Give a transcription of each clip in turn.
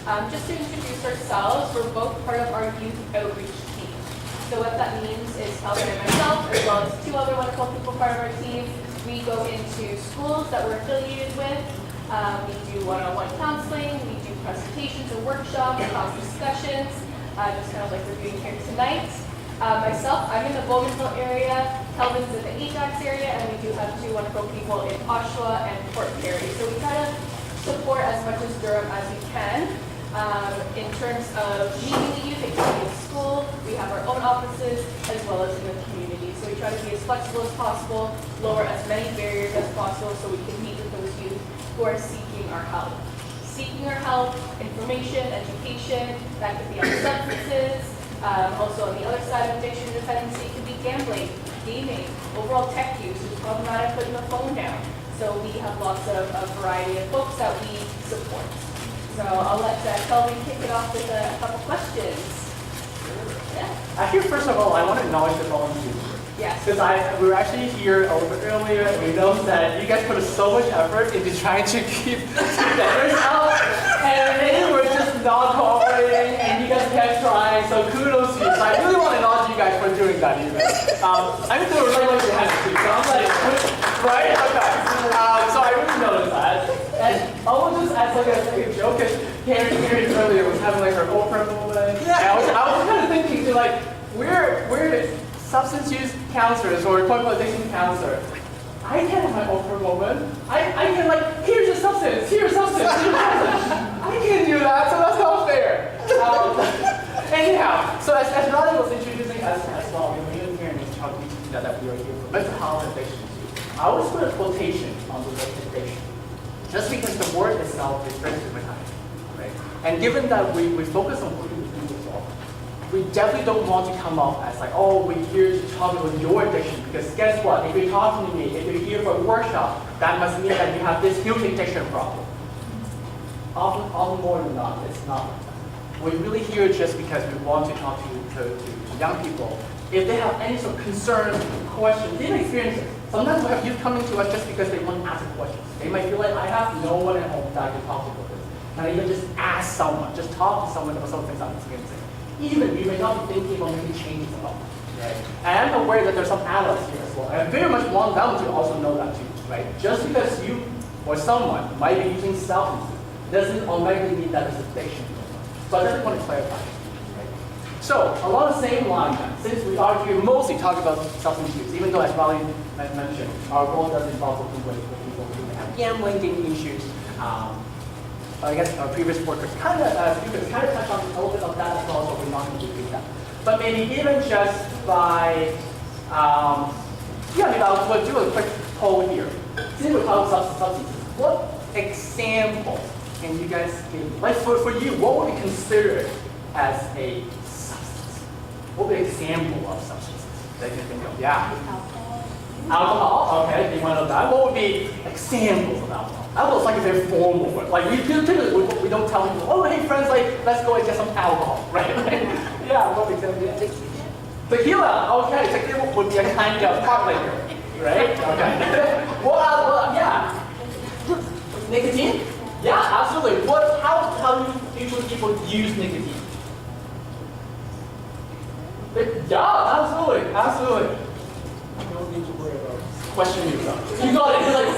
Just to introduce ourselves, we're both part of our youth outreach team. So what that means is Calvin and myself, as well as two other wonderful people part of our team, we go into schools that we're affiliated with. We do one-on-one counseling, we do presentations and workshops, class discussions, just kind of like we're doing here tonight. Myself, I'm in the Bougainville area, Calvin's in the Ajax area, and we do have two wonderful people in Oshawa and Port Perry. So we try to support as much as Durham as we can. In terms of meeting the youth, it can be in school, we have our own offices, as well as in the community. So we try to be as flexible as possible, lower as many barriers as possible so we can meet with those youth who are seeking our help. Seeking our help, information, education, that could be on substances, also on the other side of addiction and dependency, it could be gambling, gaming, overall tech use, it's problematic putting the phone down. So we have lots of a variety of folks that we support. So I'll let Kelvin kick it off with a couple questions. Yeah. Actually, first of all, I want to acknowledge the volunteers. Yes. Because we were actually here a little bit earlier, and we know that you guys put so much effort into trying to keep vendors out, and they were just not cooperating, and you guys kept trying, so kudos to you. So I really want to acknowledge you guys for doing that even. I mean, they were really like your hands too, so I'm like, right? Okay. So I really noticed that. And I will just add like a joke, because Karen earlier was having like her Oprah moment. Yeah. And I was kind of thinking to like, we're substance use counselors or quote-unquote addiction counselor. I can have my Oprah moment. I can like, here's your substance, here's substance, here's substance. I can't do that, so that's not fair. Anyhow, so as Ronnie was introducing us as well, we were here in this talk that we are here for mental health and addiction. I always put a quotation on the word addiction. Just because the word itself is very stigmatized, right? And given that we focus on working with people as well, we definitely don't want to come off as like, oh, we're here to talk about your addiction. Because guess what? If you're talking to me, if you're here for a workshop, that must mean that you have this huge addiction problem. Often more than not, it's not like that. We're really here just because we want to talk to young people. If they have any sort of concerns, questions, even experiences. Sometimes we have youth coming to us just because they want to ask questions. They might feel like, I have no one at home that I can talk to about this. And even just ask someone, just talk to someone about some things I'm experiencing. Even you may not be thinking about making changes about it, right? And I'm aware that there's some adults here as well. And I very much want them to also know that too, right? Just because you or someone might be using substances doesn't automatically mean that it's addiction. So I just want to clarify. So, along the same line, since we are here mostly talking about substance use, even though as Molly mentioned, our role does involve working with people who have gambling, gaming issues. I guess our previous workers kind of touched on a little bit of that as well, so we're not going to repeat that. But maybe even just by, maybe I'll do a quick poll here. Since we're talking about substances, what example can you guys give? Like for you, what would be considered as a what would be an example of substances that you can think of? Yeah. Alcohol. Okay, do you want to know that? What would be examples of alcohol? Alcohol is like a very formal word. Like we typically we don't tell people, oh hey friends, like let's go and get some alcohol, right? Yeah, what example? Tequila. Okay, tequila would be a kind of hot liquor, right? Okay. Well, yeah. Nicotine? Yeah, absolutely. How do usually people use nicotine? Yeah, absolutely, absolutely. You don't need to worry about questioning yourself. You got it. You're like,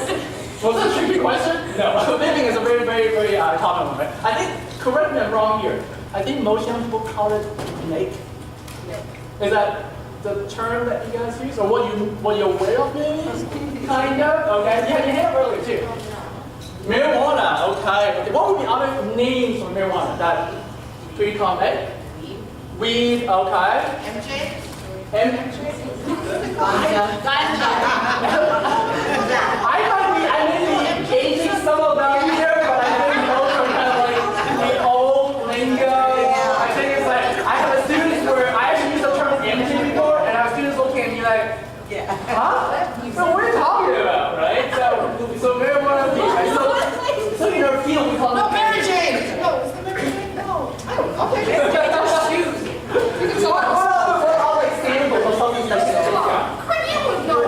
was that a tricky question? No. Vaping is a very, very, very common one, right? I think, correct me if I'm wrong here, I think most young people call it vape. Is that the term that you guys use? Or what you're aware of maybe? Kind of? Okay. Yeah, you had it earlier too. Marijuana, okay. What would be other names for marijuana that pretty common? Weed, okay. MJ? I may be aging some of them here, but I think those are kind of like the old lingo. I think it's like, I have students where I actually used the term MJ before, and I have students looking at me like, huh? So what are you talking about, right? So marijuana, right? So in our field we call it Mary Jane! No, is it Mary Jane? No. I don't know. Okay. So what are other examples of something that's you would know.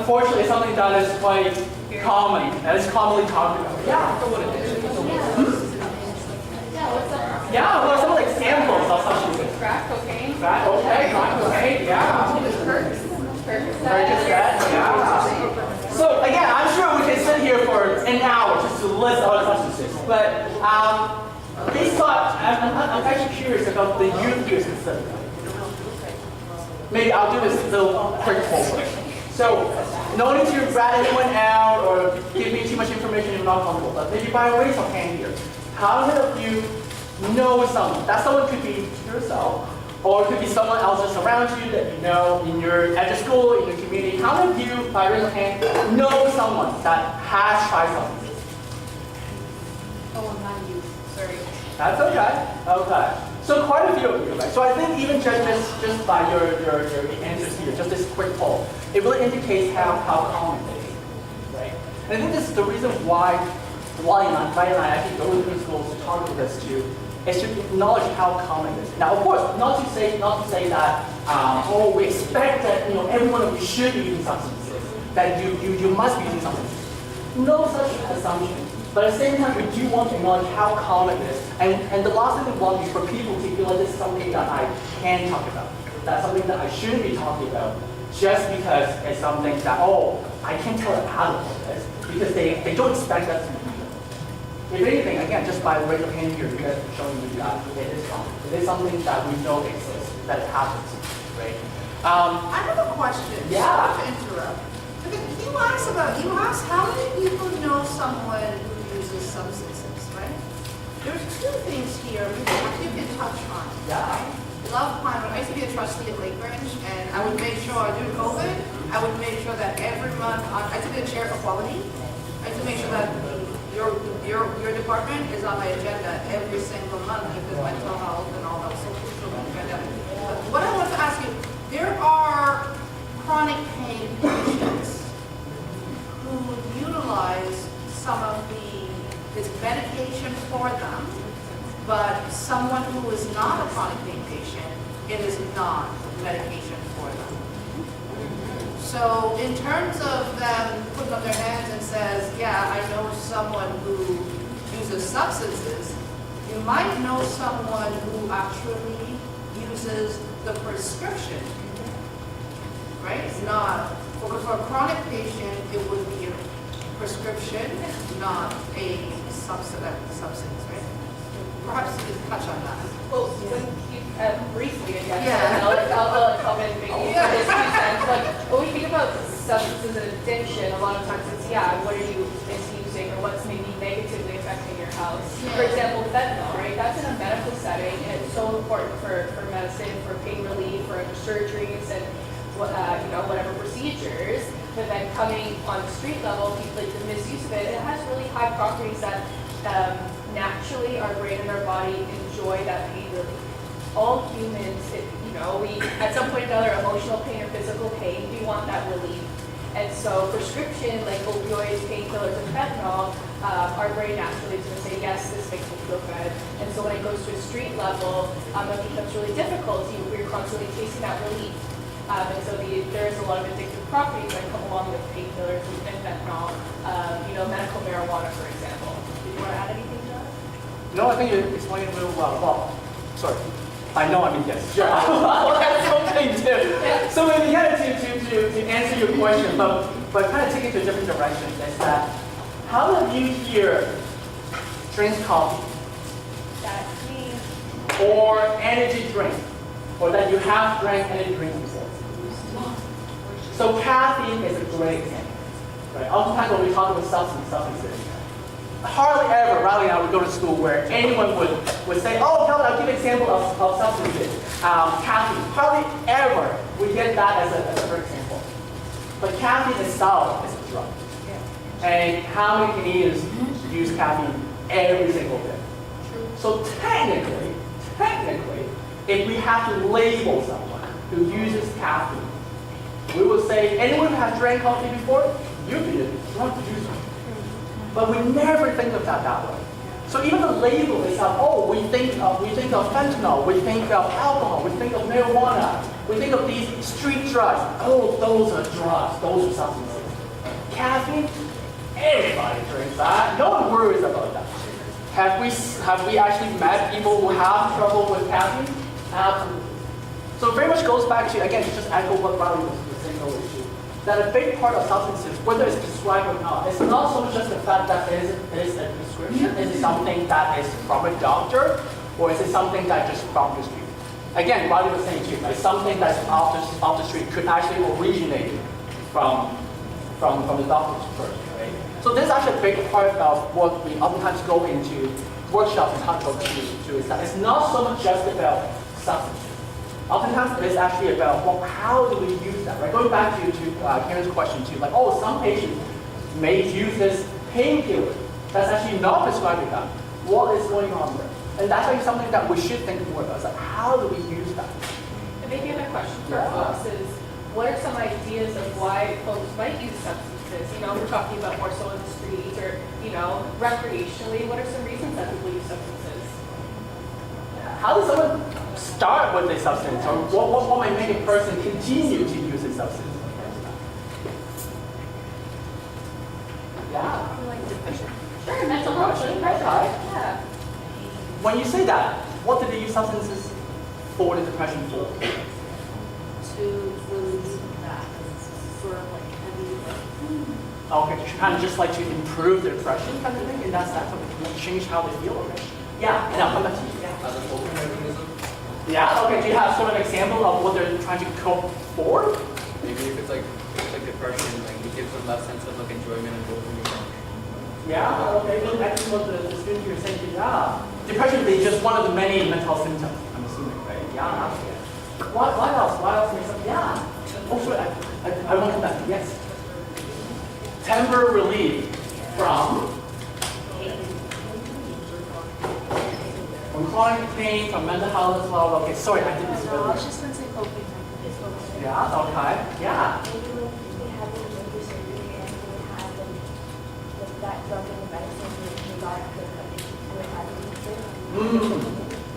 unfortunately, it's something that is quite common, that is commonly talked about. Yeah, so what it is. Yeah, what's up? Yeah, what are some examples of substances? Crack cocaine. Crack, okay, crack, okay, yeah. Perks. Very good set, yeah. So again, I'm sure we can sit here for an hour just to list all the substances, but these thoughts, I'm actually curious about the youth use specifically. Maybe I'll do this little quick poll. So, no need to rat anyone out or give me too much information if you're not comfortable, but maybe by a raise of hand here. How many of you know someone? That someone could be yourself, or it could be someone else just around you that you know at your school, in your community. How many of you, by raise of hand, know someone that has tried something? Oh, I'm not you. Sorry. That's okay. Okay. So quite a few of you, right? So I think even just by your answers here, just this quick poll, it really indicates how common it is, right? And I think this is the reason why and I actually go to schools to talk about this too, is to acknowledge how common it is. Now, of course, not to say that we expect that every one of you should be using substances, that you must be using substances. No such assumption. But at the same time, we do want to acknowledge how common it is. And the last thing we want is for people to feel like this is something that I can talk about. That's something that I shouldn't be talking about just because it's something that, I can't tell them how to do this, because they don't expect us to do it. If anything, again, just by raise of hand here, you guys are showing me that it is common. It is something that we know exists, that it happens, right? I have a question. Yeah. Sorry to interrupt. You asked how many people know someone who uses substances, right? There's two things here you can touch on. Yeah. Love climate. I used to be a trustee at Lake Range, and I would make sure during COVID, I would make sure that every month, I used to be the chair for quality. I used to make sure that your department is on my agenda every single month because mental health and all that was so crucial in the pandemic. But what I want to ask you, there are chronic pain patients who utilize some of this medication for them, but someone who is not a chronic pain patient, it is not medication for them. So in terms of them putting up their hands and says, yeah, I know someone who uses substances, you might know someone who actually uses the prescription, right? It's not, for a chronic patient, it would be a prescription, not a substance, right? Perhaps you could touch on that. Well, briefly again, Yeah. I'll come in maybe Yeah. for this 2 cents. Like, when we think about substances and addiction, a lot of times it's, what are you misusing or what's maybe negatively affecting your health? Yeah. For example, fentanyl, right? That's in a medical setting and it's so important for medicine, for pain relief, for surgeries and whatever procedures. But then coming on the street level, like the misuse of it, it has really high properties that naturally our brain and our body enjoy that pain relief. All humans, we at some point or another, emotional pain or physical pain, we want that relief. And so prescription like opioids, painkillers, and fentanyl, our brain naturally is going to say, yes, this makes me feel good. And so when it goes to a street level, it becomes really difficult. We're constantly chasing that relief. And so there is a lot of addictive properties that come along with painkillers and fentanyl, medical marijuana, for example. Do you want to add anything to that? No, I think you explained it real well. Well, sorry. I know, I mean, yes. Sure. That's something too. So maybe to answer your question, but kind of take it to a different direction, is that how many of you here drink coffee? That's me. Or energy drink? Or that you have drank energy drink before? So caffeine is a great example. Right? Oftentimes when we talk about substances, hardly ever, Riley and I would go to school where anyone would say, Kelvin, I'll give you an example of substances. Caffeine. Hardly ever we get that as a for example. But caffeine itself is a drug. And how many Canadians use caffeine every single day? So technically, if we have to label someone who uses caffeine, we will say, anyone who has drank coffee before, you'd be a drug user. But we never think of that way. So even the label itself, we think of fentanyl, we think of alcohol, we think of marijuana, we think of these street drugs. Those are drugs, those are substances. caffeine, everybody drinks that. No one worries about that. Have we actually met people who have trouble with caffeine? Absolutely. So it very much goes back to, again, to just echo what Riley was saying earlier too, that a big part of substances, whether it's prescribed or not, it's not so much just the fact that it is a prescription. Is it something that is from a doctor, or is it something that just from the street? Again, Riley was saying too, like something that's off the street could actually originate from the doctors first, right? So this is actually a big part of what we oftentimes go into workshops and talk about too, is that it's not so much just about substances. Oftentimes it's actually about, well, how do we use that, right? Going back to Karen's question too, like, oh, some patients may use this painkiller that's actually not prescribed to them. What is going on there? And that's actually something that we should think more about. It's like, how do we use that? And maybe a question for folks is, what are some ideas of why folks might use substances? You know, we're talking about more so in the street or, you know, recreationally. What are some reasons that people use substances? How does someone start with a substance, or what might make a person continue to use a substance? Yeah. Sure, mental health, depression. Yeah. When you say that, what did they use substances for the depression for? To release that for like heavy. Okay, to kind of just like to improve their depression kind of thing, and that's what change how they feel, okay? Yeah, and I'll come back to you. As a coping mechanism, Yeah, okay, do you have sort of an example of what they're trying to cope for? maybe if it's like depression, like it gives them that sense of like enjoyment and dopamine. Yeah, okay, well, actually what the student here is saying, yeah. Depression is just one of the many mental symptoms, I'm assuming, right? Yeah, absolutely. What else? What else makes up? Yeah. Oh, sorry, I want to come back. Yes. Temporary relief from chronic pain, from mental health as well. Okay, sorry, I did this No, I earlier. was just going to say coping mechanism. Yeah, okay, yeah. Maybe when they had the major surgery and they had like that drug and the medicine, they got the addiction to it as a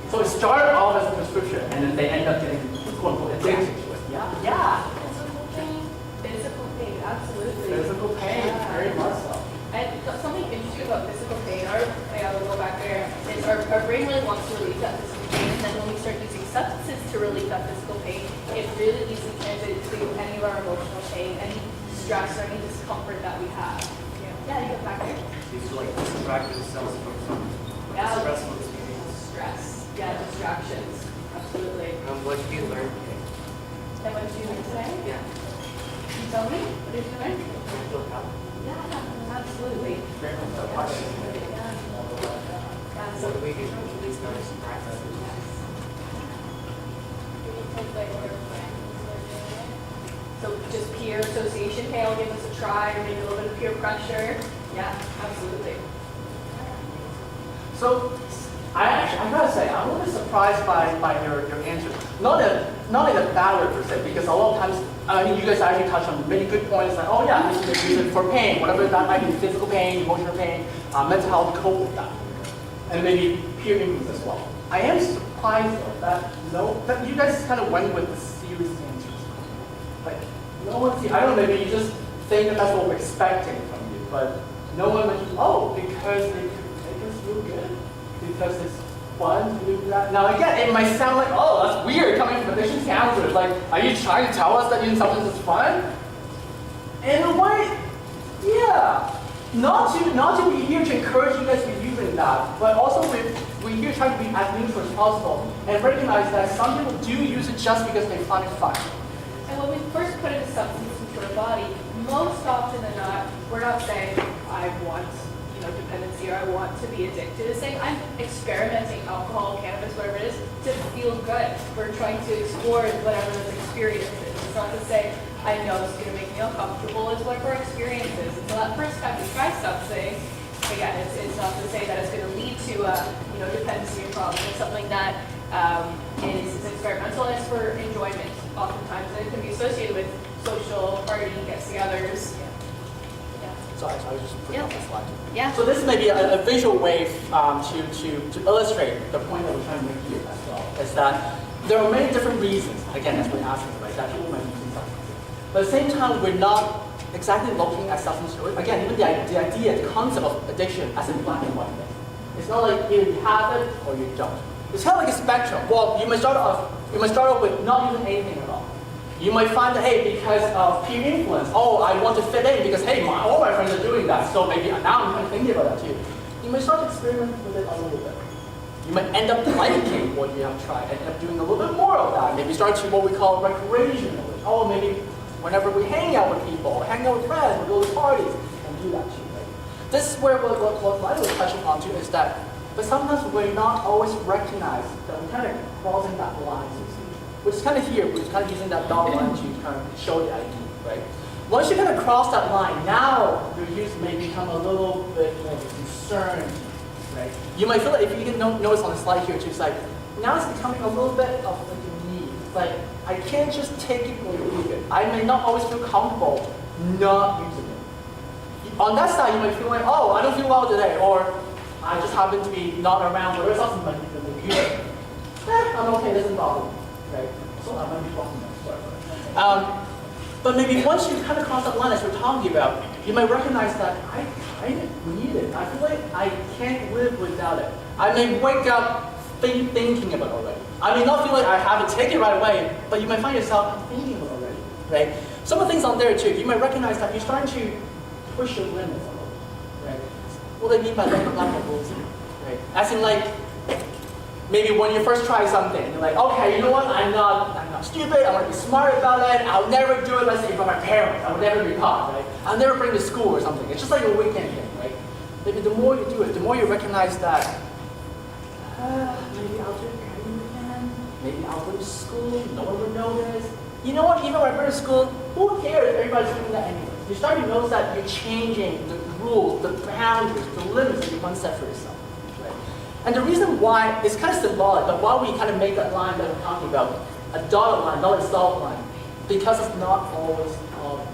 So it started off as a prescription, and then they end up getting quote unquote addicted to it. Yeah, yeah. Physical pain. Physical pain, absolutely. Physical pain, very much so. And something interesting about physical pain, I will go back there, is our brain really wants to relieve that physical pain, and then when we start using substances to relieve that physical pain, it really easily translates to any of our emotional pain, any stress or any discomfort that we have. Yeah, you go back there. These are like distracted cells from some Yeah. stressful experience. Stress, yeah, distractions, absolutely. What do you learn? And what did you learn today? Yeah. Can you tell me? What did you learn? Yeah, absolutely. Very much so. Yeah. What do we do? These nice practices. So just peer association, hey, I'll give this a try, or maybe a little bit of peer pressure. Yeah, absolutely. So I gotta say, I'm a little bit surprised by your answer. Not in a bad way per se, because a lot of times, I mean, you guys actually touched on many good points, like, oh yeah, this is a reason for pain, whatever that might be, physical pain, emotional pain, mental health, cope with that. And maybe peer influence as well. I am surprised though, that you guys kind of went with the serious answers. Like, no one I don't know, maybe you just think that that's what we're expecting from you, but no one mentioned, oh, because it could make us feel good, because it's fun to do that. Now again, it might sound like, oh, that's weird coming from addiction counselors. Like, are you trying to tell us that using substances is fun? In a way, yeah. Not to be here to encourage you guys to be using that, but also we're here trying to be as neutral as possible and recognize that some people do use it just because they find it fun. And when we first put a substance into our body, most often than not, we're not saying, I want dependency or I want to be addicted. It's saying I'm experimenting alcohol, cannabis, whatever it is, to feel good. We're trying to explore whatever those experiences. It's not to say, I know it's going to make me uncomfortable. It's what our experience is. And so that first time we try something, again, it's not to say that it's going to lead to a dependency or problem. It's something that is experimental and it's for enjoyment oftentimes. And it can be associated with social partying, gets-togethers. So I was just putting up the slide. Yeah. So this may be a visual way to illustrate the point that we're trying to make here as well, is that there are many different reasons, again, as we're asking, right, that people might be using substances. But at the same time, we're not exactly looking at substance use. Again, even the idea, the concept of addiction as a black and white thing. It's not like either you have it or you don't. It's kind of like a spectrum. Well, you might start off with not using anything at all. You might find that, hey, because of peer influence, oh, I want to fit in because, hey, all my friends are doing that, so maybe now I'm kind of thinking about that too. You might start to experiment with it a little bit. You might end up liking what you have tried and end up doing a little bit more of that. Maybe start to what we call recreational. Oh, maybe whenever we hang out with people, hang out with friends, we go to parties, and do that too, right? This is where what I was touching on too is that, but sometimes we're not always recognized that we're kind of crossing that line, which is kind of here, which is kind of using that dotted line to kind of show the idea, right? Once you kind of cross that line, now your use may become a little bit more concerned, right? You might feel like, if you can notice on the slide here too, it's like, now it's becoming a little bit of like a need. It's like, I can't just take it or leave it. I may not always feel comfortable not using it. On that side, you might feel like, oh, I don't feel well today, or I just happen to be not around, or there's something like the computer. I'm okay, doesn't bother me, right? So I might be talking about sorry. But maybe once you kind of cross that line as we're talking about, you might recognize that I kind of need it. I feel like I can't live without it. I may wake up thinking about it already. I may not feel like I have to take it right away, but you might find yourself thinking about it already, right? Some of the things on there too, you might recognize that you're starting to push your limits a little, right? What do I mean by lack of rules, right? As in like, maybe when you first try something, you're like, okay, you know what? I'm not stupid. I want to be smart about it. I'll never do it. Let's say for my parents, I would never be caught, right? I'll never bring to school or something. It's just like a weekend thing, right? Maybe the more you do it, the more you recognize that. Maybe I'll do it every weekend. Maybe I'll go to school. No one would notice. You know what? Even when I go to school, who cares? Everybody's doing that anyway. You start to notice that you're changing the rules, the boundaries, the limits that you once set for yourself. And the reason why, it's kind of symbolic, but why we kind of make that line that we're talking about, a dotted line, not a solid line, because it's not always obvious.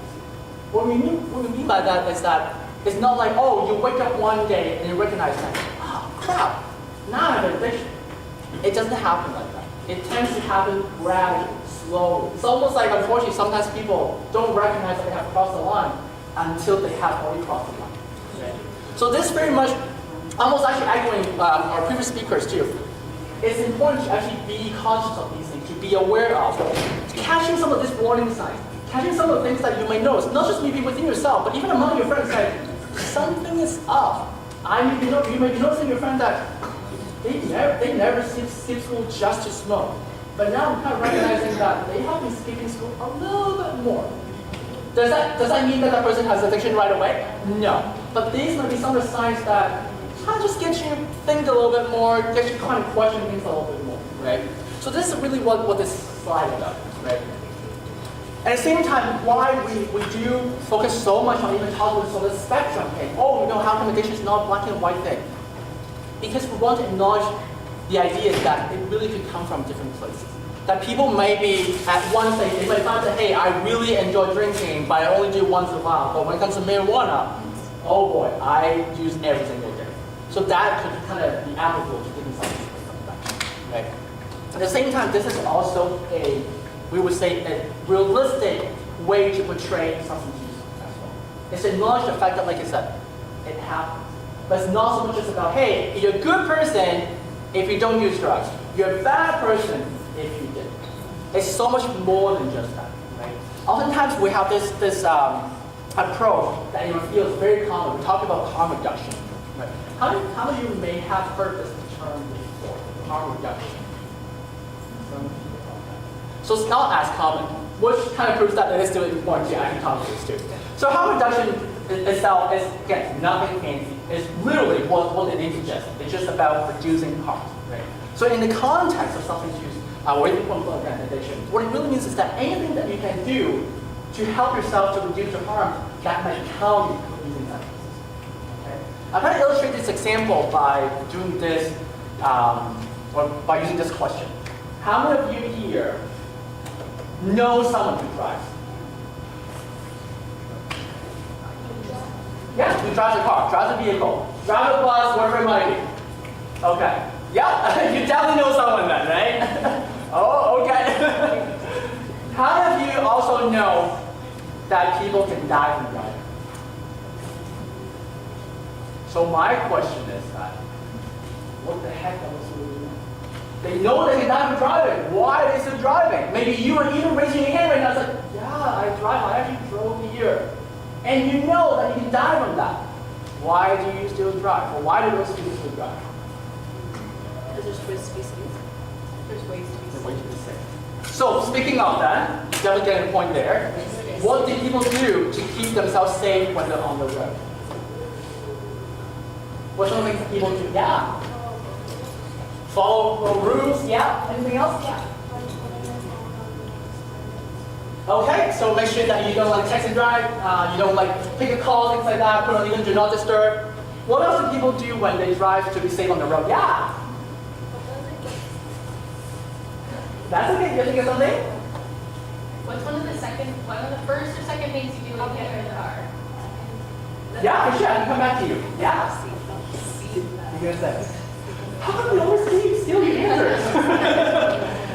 What we mean by that is that it's not like, oh, you wake up one day and you recognize that, oh, crap, now I have an addiction. It doesn't happen like that. It tends to happen gradually, slowly. It's almost like, unfortunately, sometimes people don't recognize that they have crossed the line until they have already crossed the line. Right? So this very much, almost actually echoing our previous speakers too. It's important to actually be conscious of these things, to be aware of, catching some of these warning signs, catching some of the things that you may notice, not just maybe within yourself, but even among your friends, like, something is up. You may be noticing your friends that they never skip school just to smoke. But now I'm kind of recognizing that they have been skipping school a little bit more. Does that mean that that person has addiction right away? No. But these might be some of the signs that kind of just get you think a little bit more, get you kind of question things a little bit more, right? So this is really what this slide is about, right? At the same time, why we do focus so much on even talking about the spectrum thing. Oh, you know, how come addiction is not a black and white thing? Because we want to acknowledge the idea that it really could come from different places. That people may be at one stage, they might find that, hey, I really enjoy drinking, but I only do once in a while. But when it comes to marijuana, oh boy, I use every single day. So that could kind of be applicable to different substances like that, right? At the same time, this is also we would say, a realistic way to portray substance use as well. It's to acknowledge the fact that, like I said, it happens. But it's not so much just about, hey, you're a good person if you don't use drugs. You're a bad person if you did. It's so much more than just that, right? Oftentimes we have this approach that you feel is very common. We talk about harm reduction. Right. How many of you may have heard this term before, harm reduction? Some people don't have. So it's not as common, which kind of proves that it is still important to actually talk about this too. So harm reduction itself is, again, nothing fancy. It's literally what it suggests. It's just about reducing harm. Right? So in the context of substance use, or even again, addiction, what it really means is that anything that you can do to help yourself to reduce your harm, that might count for using that. I'm going to illustrate this example by doing this, or by using this question. How many of you here know someone who drives? Yeah, who drives a car, drives a vehicle, drives a bus, whatever it might be. Okay. Yeah, you definitely know someone then, right? Oh, okay. How many of you also know that people can can die from driving. So my question is that, what the heck are those people doing? They know they can die from driving. Why are they still driving? Maybe you are even raising your hand right now. It's like, yeah, I drive. I actually drove here. And you know that you can die from that. Why do you still drive? Or why do those people still drive? Because there's ways to be safe. There's ways to be The safe. way to be safe. So speaking of that, definitely getting a point there. What do people do to keep themselves safe when they're on the road? What some things people do? Yeah. Follow rules. Yeah. Anything else? Yeah. Okay, so make sure that you don't like text and drive, you don't like pick a call, things like that, put on even do not disturb. What else do people do when they drive to be safe on the road? Yeah. That's okay, you think of something? What's one of the first or second things you do when you get in the car? Yeah, for sure, I can come back to you. Yeah. You're gonna say, how come we always steal your answers?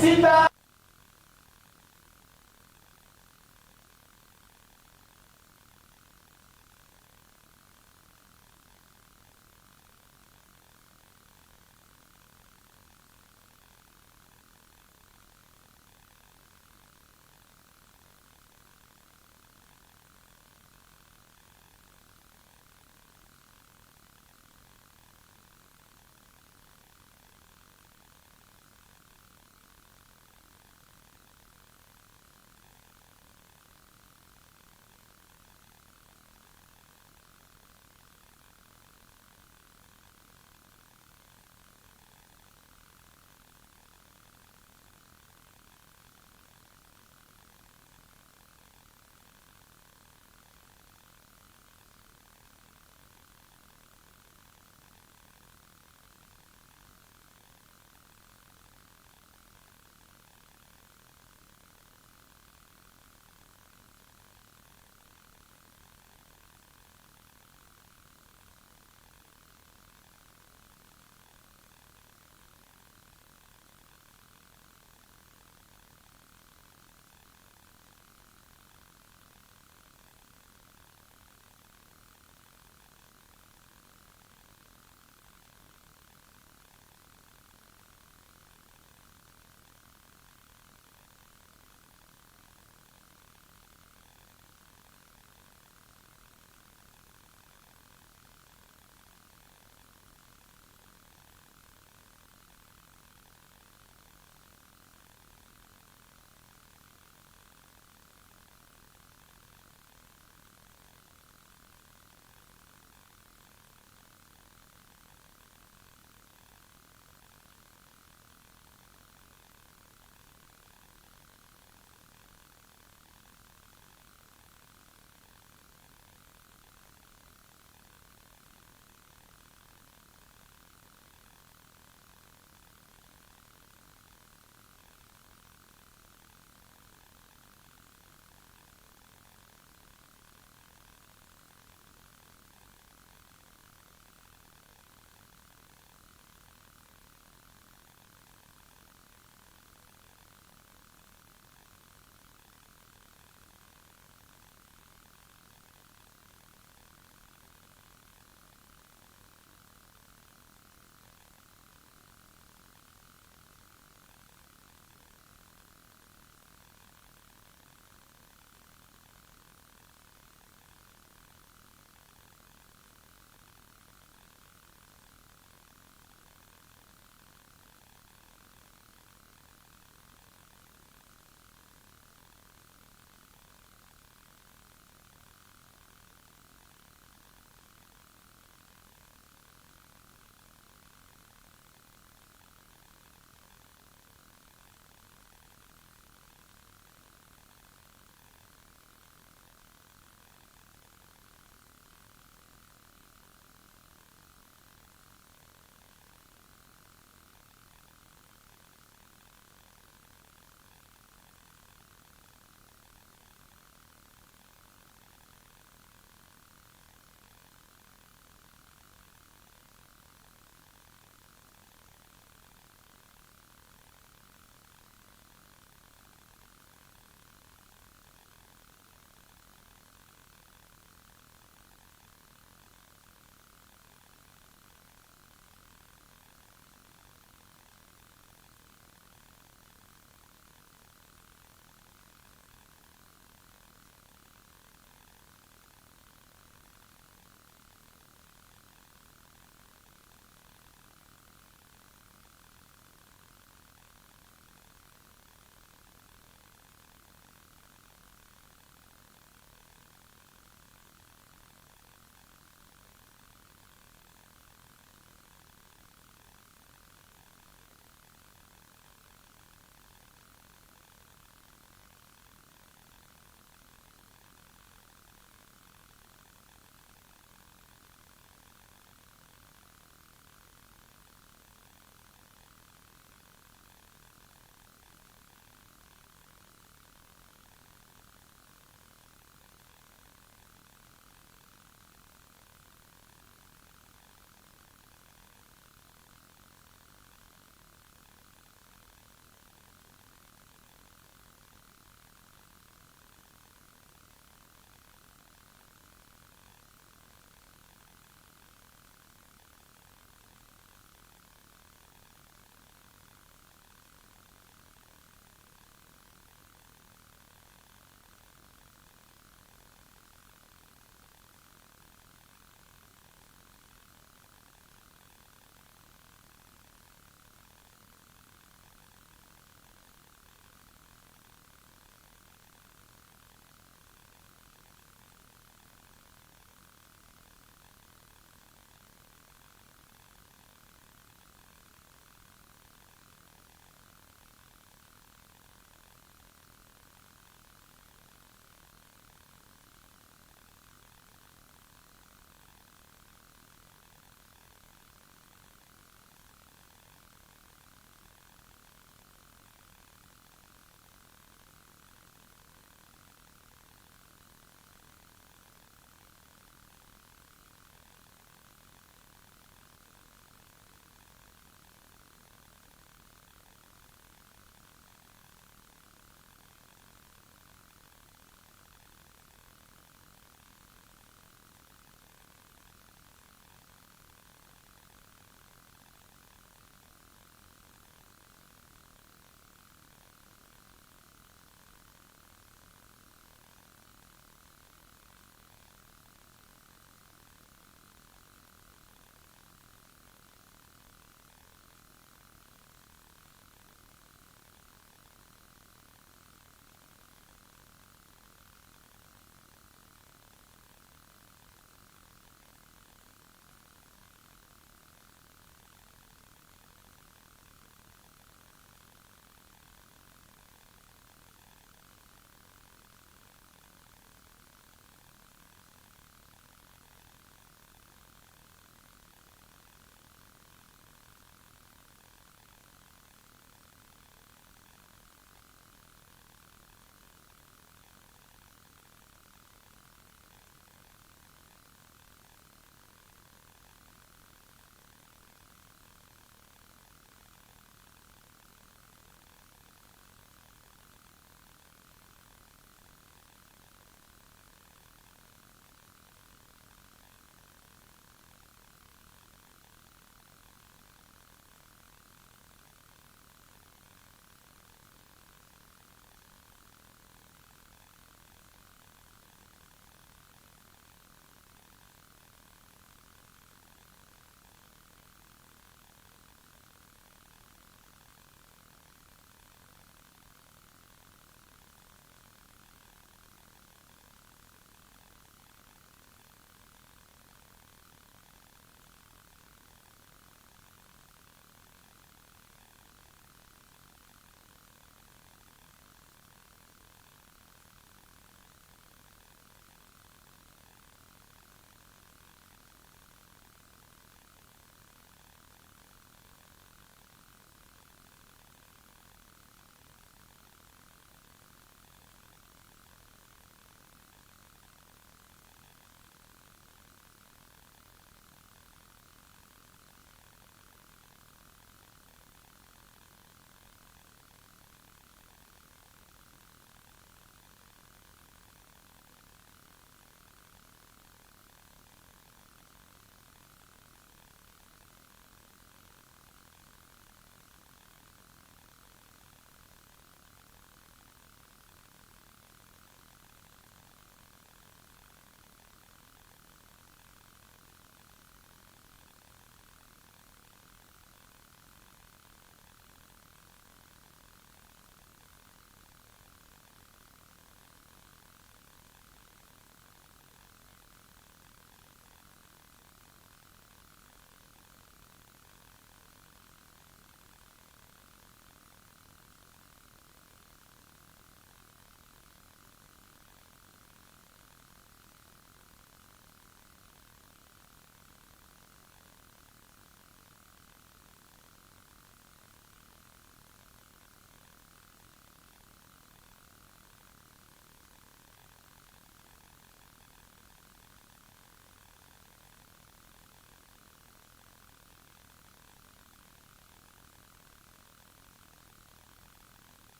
Seatbelt.